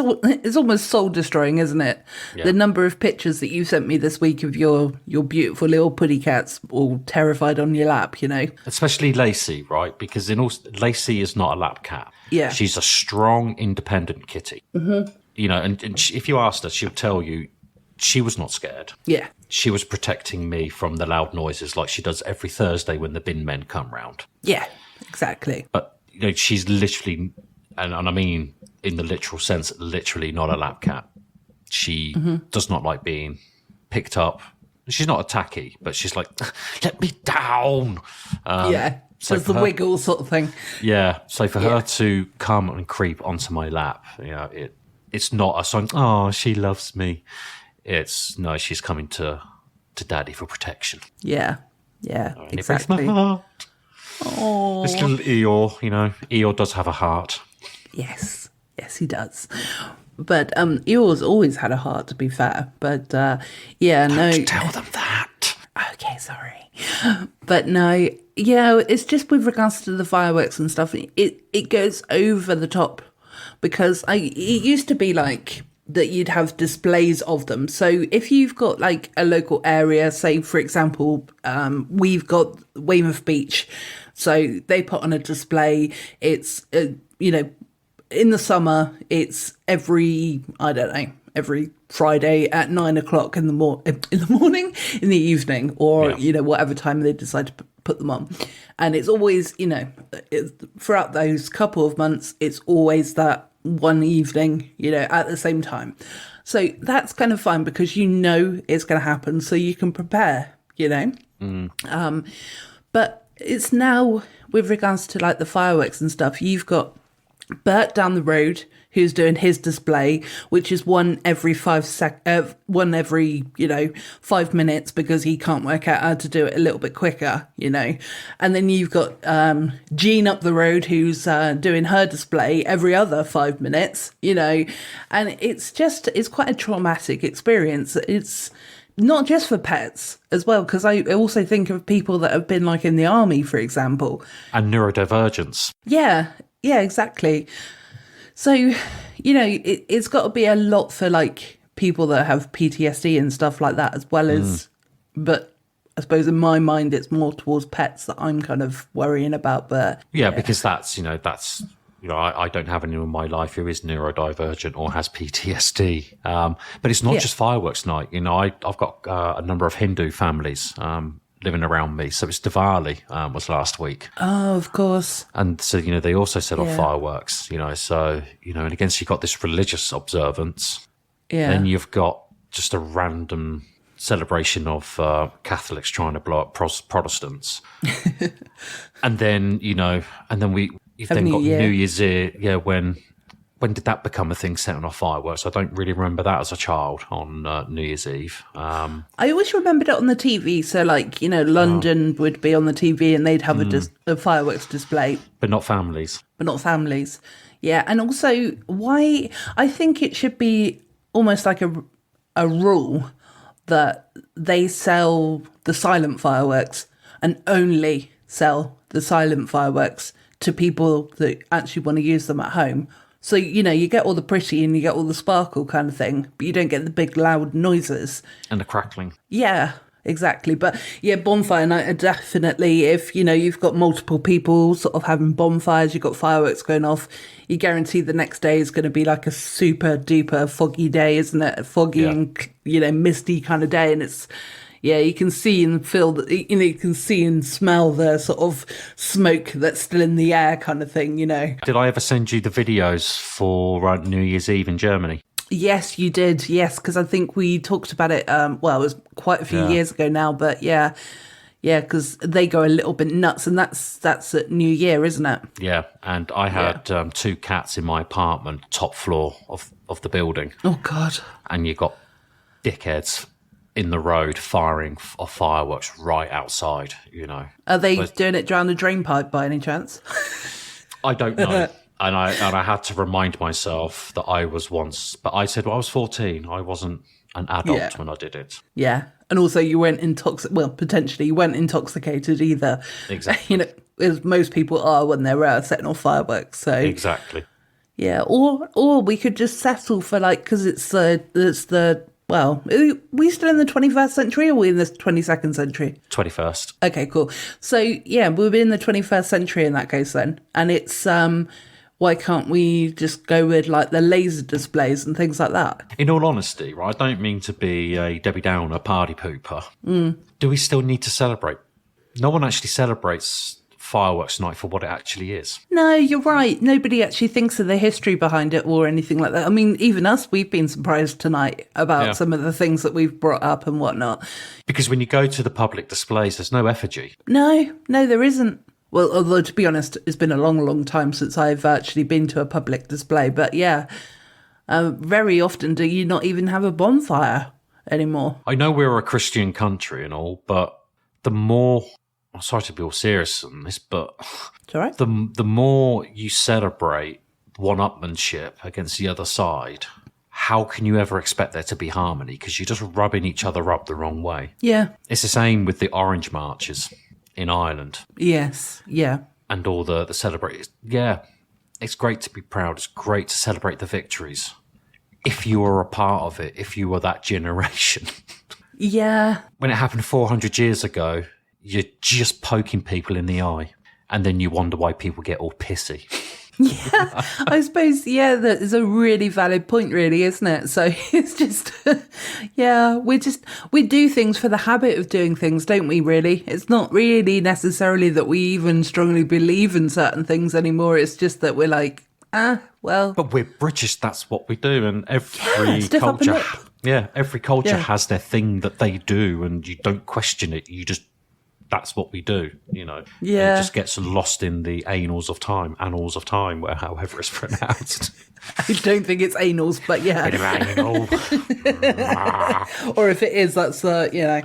almost soul destroying, isn't it? Yeah. The number of pictures that you sent me this week of your beautiful little puddy cats all terrified on your lap, you know? Especially Lacey, right? Because Lacey is not a lap cat. Yeah. She's a strong, independent kitty. Mm-hmm. you know, and if you asked her, she'll tell you she was not scared. Yeah. She was protecting me from the loud noises like she does every Thursday when the bin men come round. Yeah, exactly. But, you know, she's literally, and I mean in the literal sense, literally not a lap cat. She does not like being picked up. She's not a tacky, but she's like, let me down. Yeah, so does the her- wiggle sort of thing. Yeah, so for her to come and creep onto my lap, you know, it's not a sign, oh, she loves me. It's, no, she's coming to daddy for protection. Yeah, And exactly. it breaks my heart. Oh, This little Eeyore, you know, Eeyore does have a heart. yes, he does. But Eeyore's always had a heart, to be fair. But yeah, no. Don't tell them that. Okay, sorry. But no, you know, it's just with regards to the fireworks and stuff, it goes over the top because it used to be like that you'd have displays of them. So if you've got like a local area, say for example, we've got Weymouth Beach, so they put on a display. It's you know, in the summer, it's every Friday at 9 o'clock in the morning, in the evening, or Yeah. you know, whatever time they decide to put them on. And it's always, you know, throughout those couple of months, it's always that one evening, you know, at the same time. So that's kind of fine because you know it's going to happen, so you can prepare, you know. But it's now with regards to like the fireworks and stuff, you've got Bert down the road who's doing his display, which is one every 5 minutes because he can't work out how to do it a little bit quicker, you know. And then you've got Jean up the road who's doing her display every other 5 minutes, you know. And it's quite a traumatic experience. It's not just for pets as well, because I also think of people that have been like in the army, for example. And neurodivergence. Yeah, exactly. So, you know, it's got to be a lot for like people that have PTSD and stuff like that, as well as, but I suppose in my mind, it's more towards pets that I'm kind of worrying about. But Yeah, because that's, you know, I don't have anyone in my life who is neurodivergent or has PTSD. But it's not just fireworks night. You know, I've got a number of Hindu families living around me. So it's Diwali was last week. Oh, of course. And so, you know, they also set off fireworks, you know. So, you know, and again, so you've got this religious observance. Yeah. Then you've got just a random celebration of Catholics trying to blow up Protestants. And then, you know, you've then got New Year's Eve. Yeah, when did that become a thing, setting off fireworks? I don't really remember that as a child on New Year's Eve. I always remembered it on the TV. So, like, you know, London would be on the TV and they'd have a fireworks display. But not families. Yeah, and also why I think it should be almost like a rule that they sell the silent fireworks and only sell the silent fireworks to people that actually want to use them at home. So, you know, you get all the pretty and you get all the sparkle kind of thing, but you don't get the big loud noises. And the crackling. Yeah, exactly. But yeah, bonfire night are definitely, if, you know, you've got multiple people sort of having bonfires, you've got fireworks going off, you guarantee the next day is going to be like a super duper foggy day, isn't it? Foggy and, you know, misty kind of day. And it's, yeah, you can see and feel, you know, you can see and smell the sort of smoke that's still in the air kind of thing, you know. Did I ever send you the videos for New Year's Eve in Germany? Yes, you did. Yes, because I think we talked about it, well, it was quite a few years ago now, but yeah, because they go a little bit nuts, and that's at New Year, isn't it? Yeah, and I had 2 cats in my apartment, top floor of the building. Oh, God. And you got dickheads in the road firing off fireworks right outside, you know. Are they doing it down the drain pipe by any chance? I don't know. And I had to remind myself that I was once, but I said, well, I was 14. I wasn't an adult when I did it. Yeah. And also you weren't potentially you weren't intoxicated either. Exactly. You know, as most people are when they're setting off fireworks. So Exactly. yeah. Or we could just settle for like, because it's the, well, are we still in the 21st century or are we in the 22nd century? 21st. Okay, cool. So yeah, we'll be in the 21st century in that case then. And it's, Why can't we just go with like the laser displays and things like that? In all honesty, right, I don't mean to be a Debbie Downer party pooper. Do we still need to celebrate? No one actually celebrates Fireworks Night for what it actually is. No, you're right. Nobody actually thinks of the history behind it or anything like that. I mean, even us, we've been surprised tonight about some of the things that we've brought up and whatnot. Because when you go to the public displays, there's no effigy. No, there isn't. Well, although to be honest, it's been a long, long time since I've actually been to a public display. But yeah, very often do you not even have a bonfire anymore. I know we're a Christian country and all, but the more... I'm sorry to be all serious on this, but It's all right. the more you celebrate one-upmanship against the other side, how can you ever expect there to be harmony? Because you're just rubbing each other up the wrong way. Yeah. It's the same with the Orange Marches in Ireland. Yes. Yeah. And all the celebrations. Yeah, it's great to be proud. It's great to celebrate the victories. If you were a part of it, if you were that generation. Yeah. When it happened 400 years ago, you're just poking people in the eye. And then you wonder why people get all pissy. Yeah, I suppose, yeah, that is a really valid point, really, isn't it? So it's just, yeah, we do things for the habit of doing things, don't we, really? It's not really necessarily that we even strongly believe in certain things anymore. It's just that we're like, well. But we're British, that's what we do. And every stiff upper culture, lip. every culture Yeah. has their thing that they do, and you don't question it. You just, that's what we do, you know. Yeah. It just gets lost in the annals of time, where however it's pronounced. I don't think it's anals, but yeah. Anal. Or if it is, that's, Yeah.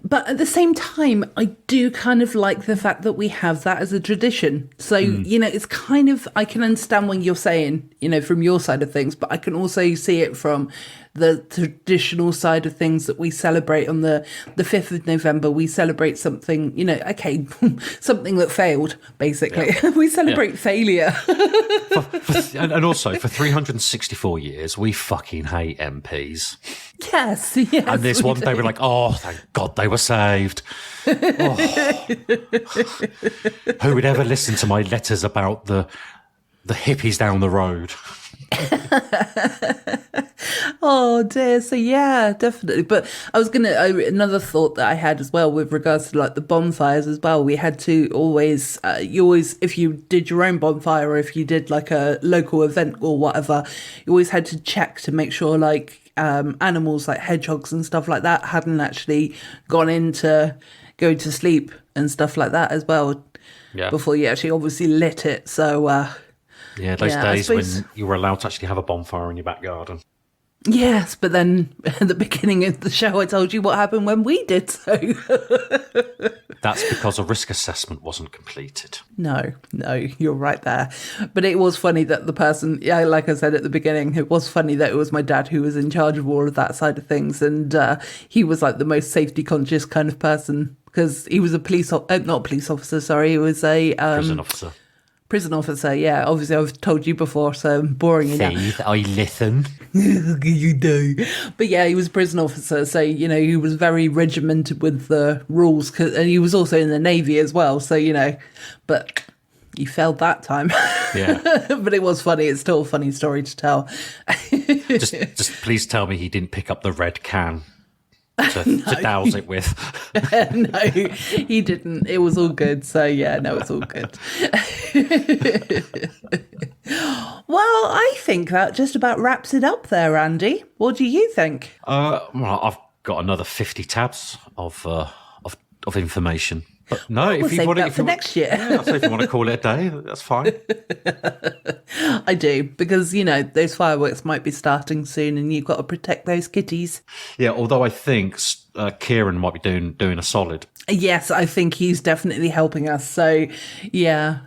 But at the same time, I do kind of like the fact that we have that as a tradition. So, you know, it's kind of, I can understand what you're saying, you know, from your side of things, but I can also see it from the traditional side of things that we celebrate on the 5th of November. We celebrate something, you know, okay, something that failed, basically. Yeah. We celebrate failure. And also, for 364 years, we fucking hate MPs. Yes. And this one day we're like, oh, thank God they were saved. Oh. Who would ever listen to my letters about the hippies down the road? Oh dear. So yeah, definitely. But I was another thought that I had as well with regards to like the bonfires as well. We had to always, if you did your own bonfire or if you did like a local event or whatever, you always had to check to make sure like animals like hedgehogs and stuff like that hadn't actually gone in to go to sleep and stuff like that as well. Yeah. Before you actually obviously lit it. So Yeah, those Yeah, I days suppose- when you were allowed to actually have a bonfire in your back garden. yes, but then at the beginning of the show, I told you what happened when we did so. That's because a risk assessment wasn't completed. No, you're right there. But it was funny that the person, yeah, like I said at the beginning, it was funny that it was my dad who was in charge of all of that side of things. And he was like the most safety conscious kind of person because he was a not police officer, sorry. He was a Prison officer. prison officer, yeah. Obviously, I've told you before, so I'm boring you now. Faith, I listen. You do. But yeah, he was a prison officer, so, you know, he was very regimented with the rules, and he was also in the Navy as well, so, you know, but he failed that time. Yeah. But it was funny. It's still a funny story to tell. Just please tell me he didn't pick up the red can to douse it with. No, he didn't. It was all good. So yeah, no, it's all good. Well, I think that just about wraps it up there, Andy. What do you think? Well, I've got another 50 tabs of information. But no, We'll save that for next year. Yeah, so if you want to call it a day, that's fine. I do, because, you know, those fireworks might be starting soon and you've got to protect those kitties. Yeah, although I think Kieran might be doing a solid. Yes, I think he's definitely helping us. So, yeah.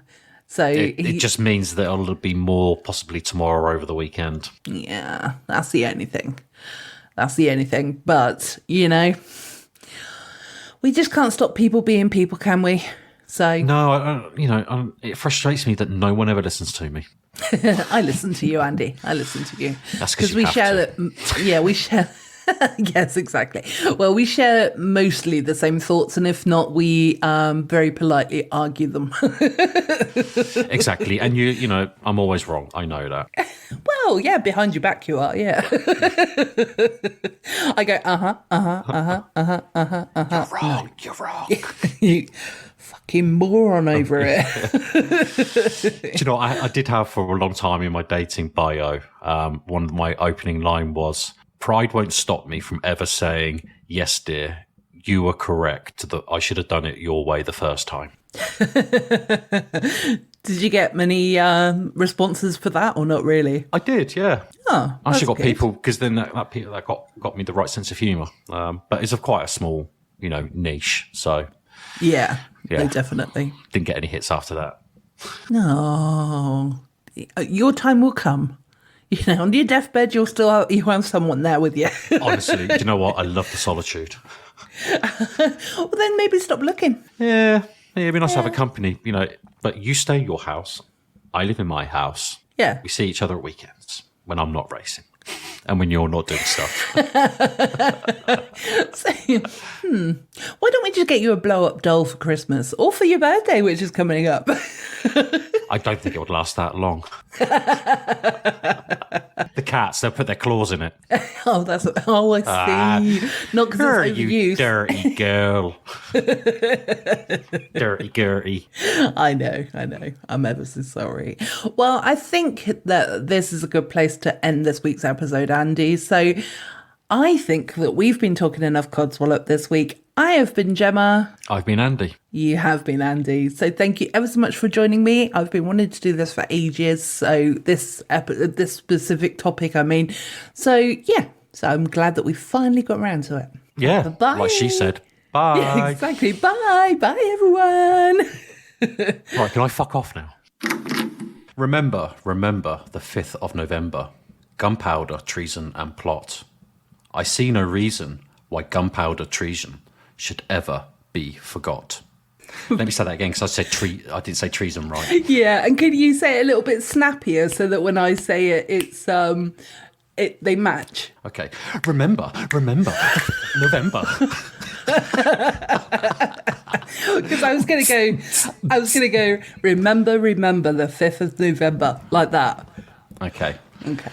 So It just means that it'll be more possibly tomorrow or over the weekend. yeah, that's the only thing. But, you know, we just can't stop people being people, can we? So No, it frustrates me that no one ever listens to me. I listen to you, Andy. I listen to you. That's because we share that. Yeah, we share. Yes, exactly. Well, we share mostly the same thoughts, and if not, we very politely argue them. Exactly. And you know, I'm always wrong. I know that. Well, yeah, behind your back you are, yeah. I go, You're wrong. You fucking moron over it. Do you know, I did have for a long time in my dating bio, one of my opening line was, pride won't stop me from ever saying, yes, dear, you were correct. That I should have done it your way the first time. Did you get many responses for that or not really? I did, yeah. Oh, I actually got good. people, because then that got me the right sense of humour. But it's quite a small, niche. So Yeah, Yeah. no, definitely. didn't get any hits after that. No, your time will come. On your deathbed, you have someone there with you. Honestly, do you know what? I love the solitude. Well, then maybe stop looking. Yeah, it'd be nice to have a company, but you stay at your house. I live in my house. Yeah. We see each other at weekends when I'm not racing and when you're not doing stuff. So, why don't we just get you a blow-up doll for Christmas or for your birthday, which is coming up? I don't think it would last that long. The cats, they'll put their claws in it. I see. Not because it's You overused. dirty girl. Dirty Gertie. I know. I'm ever so sorry. Well, I think that this is a good place to end this week's episode, Andy. So I think that we've been talking enough Codswallop this week. I have been Gemma. I've been Andy. You have been Andy. So thank you ever so much for joining me. I've been wanting to do this for ages. So this specific topic, So yeah. So I'm glad that we finally got around to it. Yeah, Bye. like she said. Bye. Yeah, exactly. Bye. Bye, everyone. Right, can I fuck off now? Remember the 5th of November. Gunpowder, treason and plot. I see no reason why gunpowder treason should ever be forgot. Let me say that again, because I didn't say treason right. Yeah, and can you say it a little bit snappier so that when I say it, it's they match? Okay. Remember, November. Because I was gonna go. Remember the 5th of November, like that. Okay. Okay.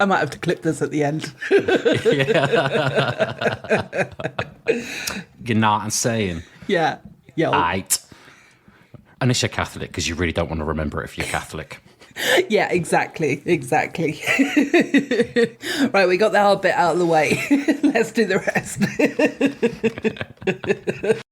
I might have to clip this at the end. You're not saying. Yeah. Right. Unless you're Catholic, because you really don't want to remember it if you're Catholic. Yeah, exactly. Right, we got the hard bit out of the way. Let's do the rest.